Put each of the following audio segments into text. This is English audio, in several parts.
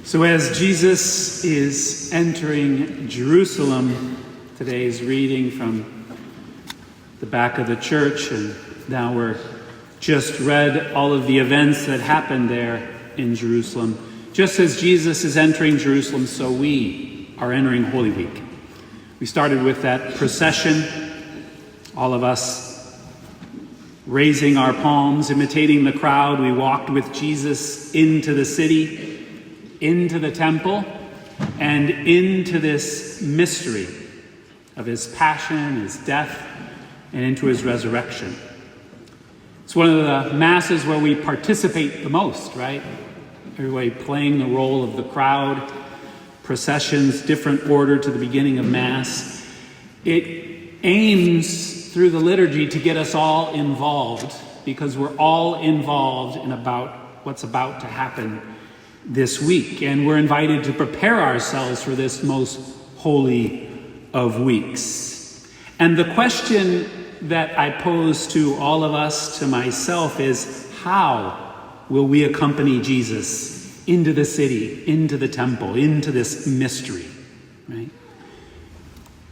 So as Jesus is entering Jerusalem, today's reading from the back of the church, and now we're just read all of the events that happened there in Jerusalem. Just as Jesus is entering Jerusalem, so we are entering Holy Week. We started with that procession, all of us raising our palms, imitating the crowd. We walked with Jesus into the city, into the temple, and into this mystery of his passion, his death, and into his resurrection. It's one of the masses where we participate the most, right? Everybody playing the role of the crowd, processions, different order to the beginning of Mass. It aims through the liturgy to get us all involved, because we're all involved in what's about to happen this week. And we're invited to prepare ourselves for this most holy of weeks. And the question that I pose to all of us, to myself, is how will we accompany Jesus into the city, into the temple, into this mystery, right?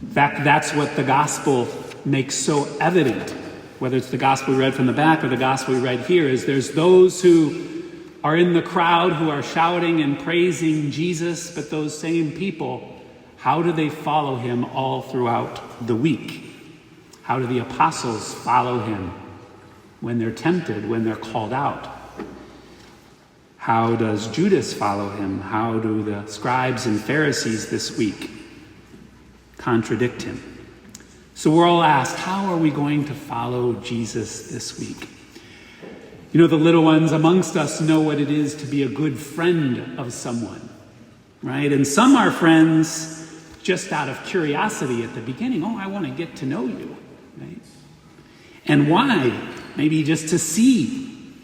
In fact, that's what the gospel makes so evident, whether it's the gospel we read from the back or the gospel we read here, is there's those who are in the crowd who are shouting and praising Jesus, but those same people, how do they follow him all throughout the week? How do the apostles follow him when they're tempted, when they're called out? How does Judas follow him? How do the scribes and Pharisees this week contradict him? So we're all asked, how are we going to follow Jesus this week? You know, the little ones amongst us know what it is to be a good friend of someone, right? And some are friends just out of curiosity at the beginning. Oh, I want to get to know you, right? And why? Maybe just to see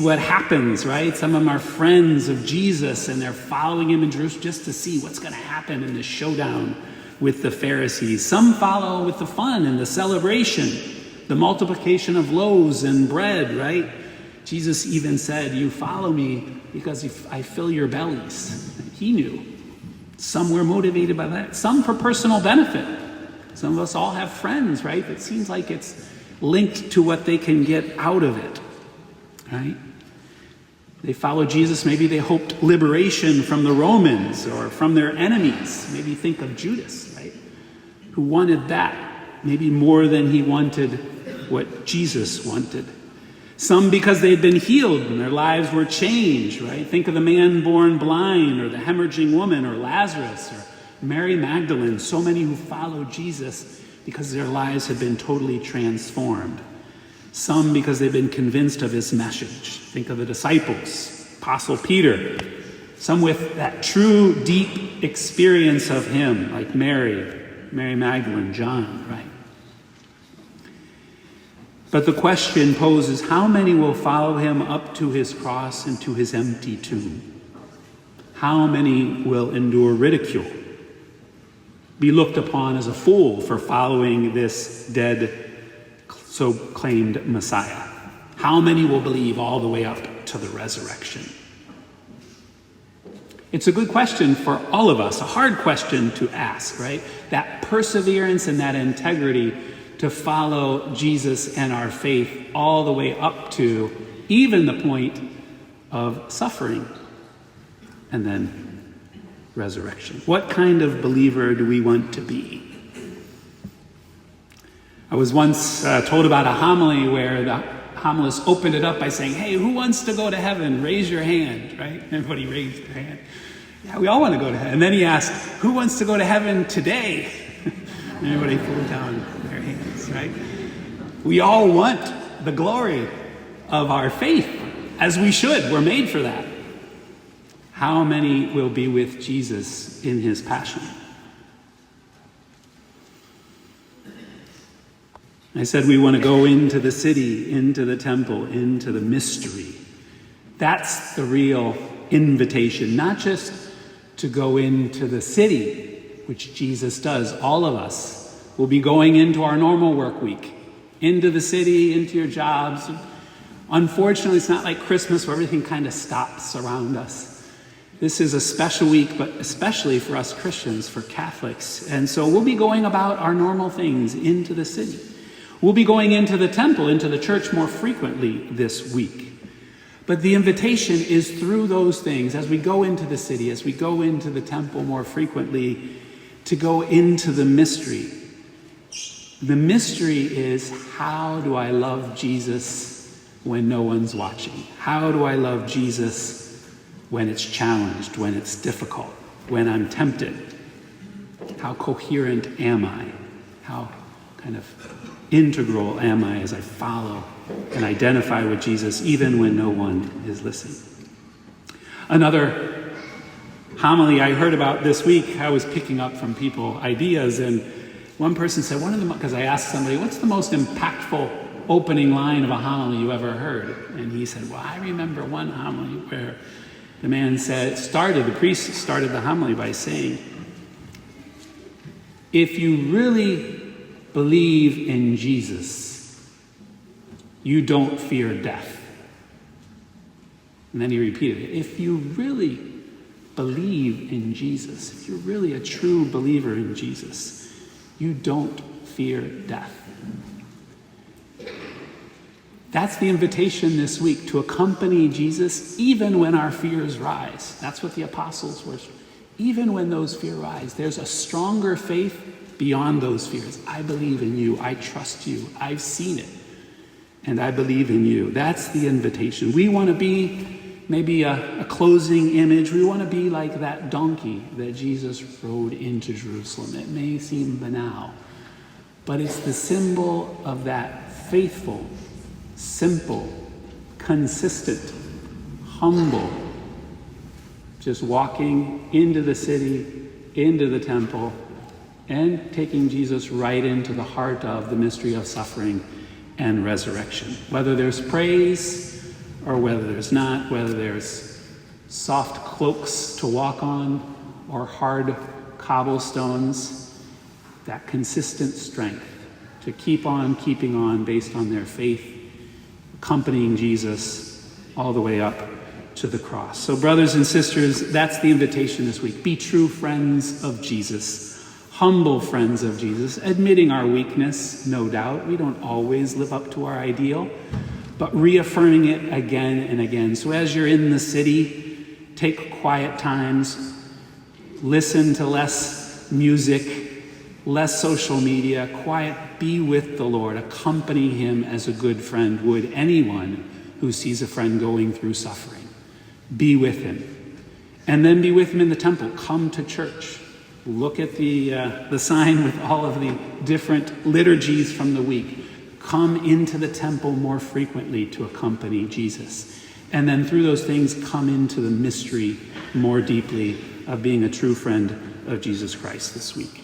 what happens, right? Some of them are friends of Jesus and they're following him in Jerusalem just to see what's going to happen in this showdown with the Pharisees. Some follow with the fun and the celebration, the multiplication of loaves and bread, right? Jesus even said, you follow me because I fill your bellies. He knew. Some were motivated by that. Some for personal benefit. Some of us all have friends, right? It seems like it's linked to what they can get out of it, right? They followed Jesus. Maybe they hoped liberation from the Romans or from their enemies. Maybe think of Judas, right? Who wanted that maybe more than he wanted what Jesus wanted. Some because they had been healed and their lives were changed, right? Think of the man born blind, or the hemorrhaging woman, or Lazarus, or Mary Magdalene. So many who followed Jesus because their lives had been totally transformed. Some because they've been convinced of his message. Think of the disciples, Apostle Peter. Some with that true, deep experience of him, like Mary Magdalene, John, right? But the question poses, how many will follow him up to his cross and to his empty tomb? How many will endure ridicule? Be looked upon as a fool for following this dead, so claimed Messiah? How many will believe all the way up to the resurrection? It's a good question for all of us, a hard question to ask, right? That perseverance and that integrity to follow Jesus and our faith all the way up to even the point of suffering and then resurrection. What kind of believer do we want to be? I was once told about a homily where the homilist opened it up by saying, hey, who wants to go to heaven? Raise your hand, right? Everybody raised their hand. Yeah, we all want to go to heaven. And then he asked, who wants to go to heaven today? Everybody pulled down their hands, right? We all want the glory of our faith, as we should. We're made for that. How many will be with Jesus in his passion? I said we want to go into the city, into the temple, into the mystery. That's the real invitation, not just to go into the city, which Jesus does. All of us will be going into our normal work week, into the city, into your jobs. Unfortunately, it's not like Christmas where everything kind of stops around us. This is a special week, but especially for us Christians, for Catholics. And so we'll be going about our normal things into the city. We'll be going into the temple, into the church more frequently this week. But the invitation is through those things, as we go into the city, as we go into the temple more frequently, to go into the mystery. The mystery is, how do I love Jesus when no one's watching? How do I love Jesus when it's challenged, when it's difficult, when I'm tempted? How coherent am I? How kind of integral am I as I follow and identify with Jesus even when no one is listening? Another homily I heard about this week, I was picking up from people ideas, and one person said, because I asked somebody, what's the most impactful opening line of a homily you ever heard? And he said, well, I remember one homily where the man the priest started the homily by saying, if you really believe in Jesus, you don't fear death. And then he repeated it. If you really believe in Jesus, if you're really a true believer in Jesus, you don't fear death. That's the invitation this week, to accompany Jesus even when our fears rise. That's what the apostles were. Even when those fears rise, there's a stronger faith beyond those fears. I believe in you. I trust you. I've seen it. And I believe in you. That's the invitation. We want to be maybe a closing image. We want to be like that donkey that Jesus rode into Jerusalem. It may seem banal, but it's the symbol of that faithful, simple, consistent, humble, just walking into the city, into the temple, and taking Jesus right into the heart of the mystery of suffering and resurrection. Whether there's praise or whether there's not, whether there's soft cloaks to walk on or hard cobblestones, that consistent strength to keep on keeping on based on their faith, accompanying Jesus all the way up to the cross. So brothers and sisters, that's the invitation this week. Be true friends of Jesus, humble friends of Jesus, admitting our weakness, no doubt. We don't always live up to our ideal, but reaffirming it again and again. So as you're in the city, take quiet times, listen to less music, less social media, quiet, be with the Lord, accompany him as a good friend would anyone who sees a friend going through suffering. Be with him. And then be with him in the temple. Come to church. Look at the sign with all of the different liturgies from the week. Come into the temple more frequently to accompany Jesus. And then through those things, come into the mystery more deeply of being a true friend of Jesus Christ this week.